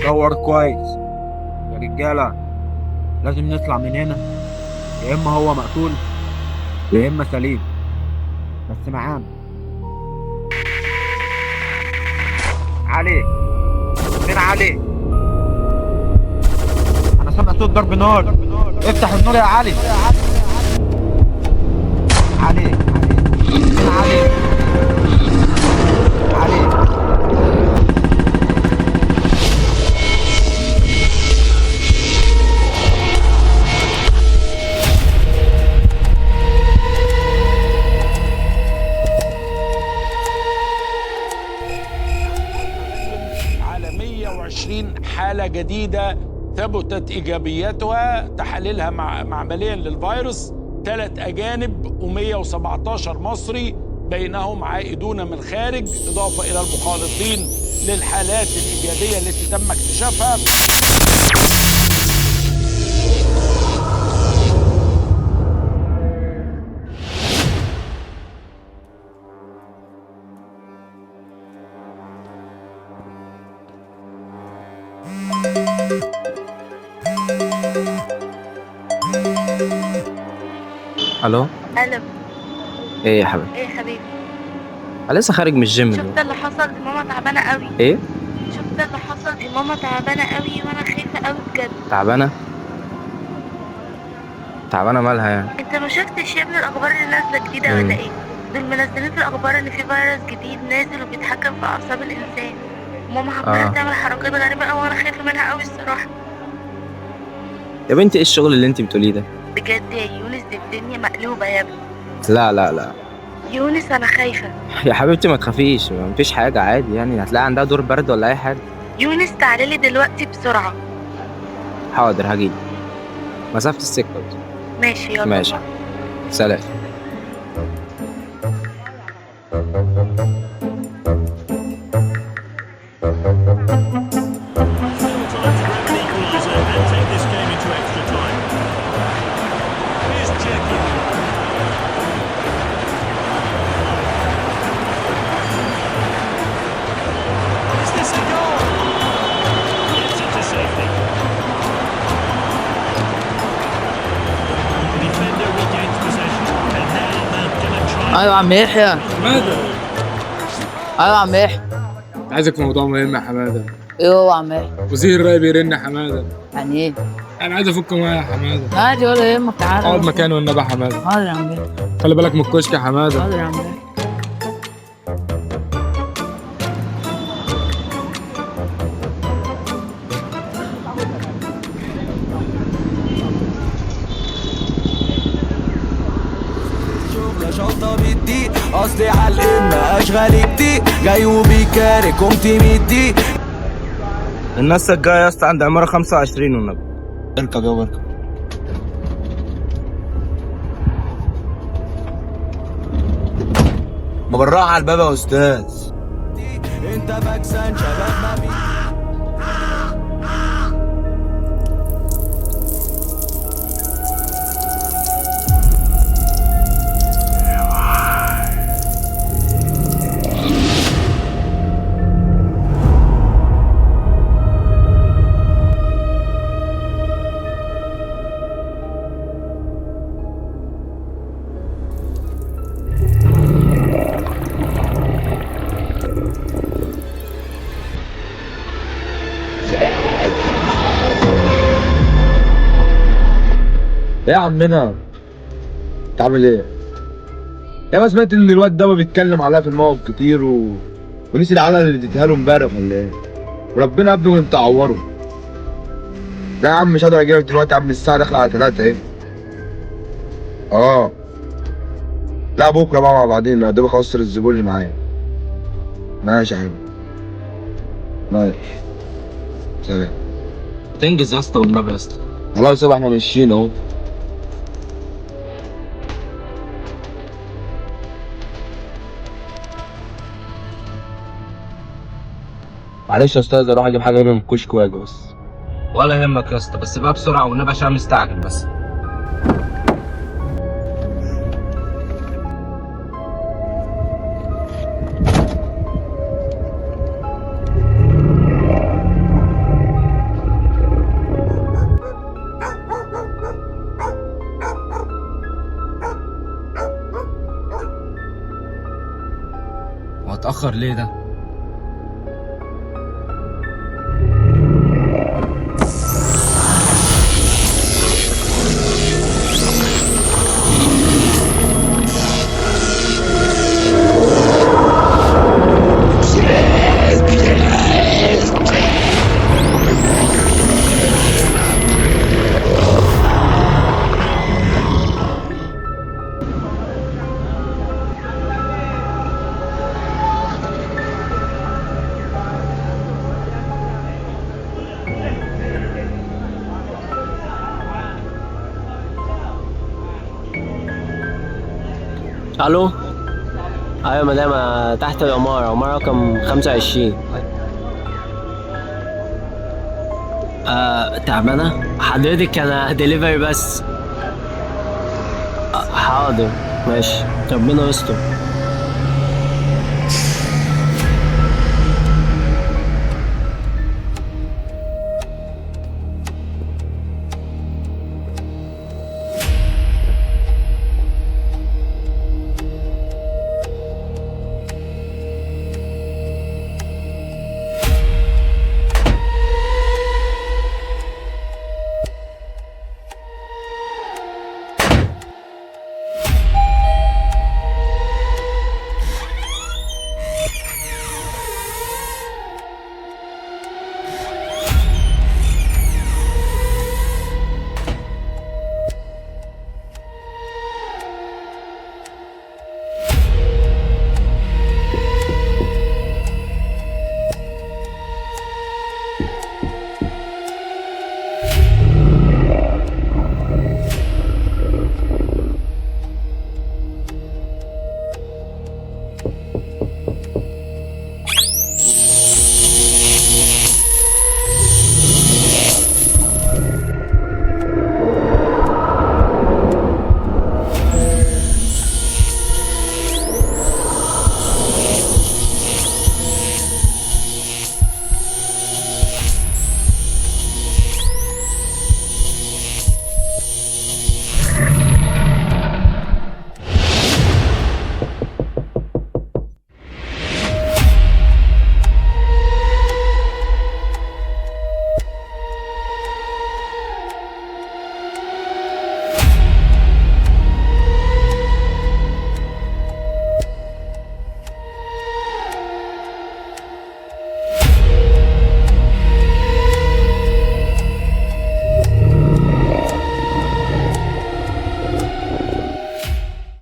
دور كويس يا رجالة. لازم نطلع من هنا، يا إما هو مقتول يا إما سليم، بس معانا. علي، فين علي؟ أنا سامع صوت ضرب نار. افتح النور يا علي. علي، فين علي؟ علي. على 120 حالة جديدة ثبتت إيجابيتها تحاليلها معمليا للفيروس، 3 أجانب و117 مصري بينهم عائدون من خارج، إضافة إلى المخالطين للحالات الإيجابية التي تم اكتشافها. الو. الو. ايه يا حبيبي؟ ايه يا حبيبي؟ انا لسه خارج من الجيم شفت دلوقتي. اللي حصل؟ دي ماما تعبانه قوي. ايه؟ شفت اللي حصل؟ دي ماما تعبانه قوي وانا خايفه قوي بجد. تعبانه؟ تعبانه مالها يعني؟ انت ما شفتش يا ابني الاخبار اللي نازله جديده ولا ايه؟ دول منزلين في الاخبار ان في فيروس جديد نازل وبيتحكم في اعصاب الانسان. ماما عماله تعمل حركات غريبه قوي وانا خايفه منها قوي الصراحه. يا بنتي ايه الشغل اللي انت بتقوليه ده؟ بجد يا يونس دي الدنيا مقلوبه يا ابني. لا لا لا يونس انا خايفه. يا حبيبتي ما تخافيش، مفيش حاجه، عادي يعني، هتلاقي عندها دور برد ولا اي حاجه. يونس تعالي لي دلوقتي بسرعه. حاضر هجيلك، مسافه السكه بس. ماشي يلا. ماشي، سلام. ايوه يا عم يحيى. حماده، ايوه يا عم يحيى. عايزك في موضوع مهم يا حماده. ايه هو يا عم يحيى؟ وزير الري بيرن يا حماده. يعني ايه؟ انا عايز افك معايا يا حماده. عادي ولا يهمك، تعالى اقعد بس. مكاني والنبي يا حماده. حاضر يا عم يحيى. خلي بالك من الكشك يا حماده. حاضر يا عم يحيى. شنطة بدي قصدي على الإمة أشغال كتير جاي وبيكاري قمت مدي. الناس الجايه يا اسطى عند عماره 25 والنبي. اركب يابا اركب. ما بالراحة على الباب يا أستاذ. أنت فاكسان شباب ما بي. ايه يا عمنا؟ انت عامل ايه؟ يا ما سمعت ان الواد ده بيتكلم عليها في الموقف كتير ونسي العلقه اللي اديتها له امبارح ولا ايه؟ وربنا يا ابني وانت تعوره. لا يا عم مش قادر اجيلك دلوقتي يا عم، الساعه داخله على 3 اهي. اه لا بكره بقى مع بعضين، انا دوبك اوصل الزبون اللي معايا. ماشي يا حبيبي. ماشي سلام. تنجز يا اسطى والنبي يا اسطى. خلاص يابا احنا ماشيين اهو. معلش يا استاذ اروح اجيب حاجه من الكشك واجي بس. ولا يهمك يا اسطى، بس بقى بسرعه والنبي عشان مستعجل بس. متأخر ليه ده؟ الو. ايوه يا مدام، أنا تحت عمارة رقم 25. تعبانة؟ حضرتك انا ديليفري بس. حاضر ماشي، ربنا يستر.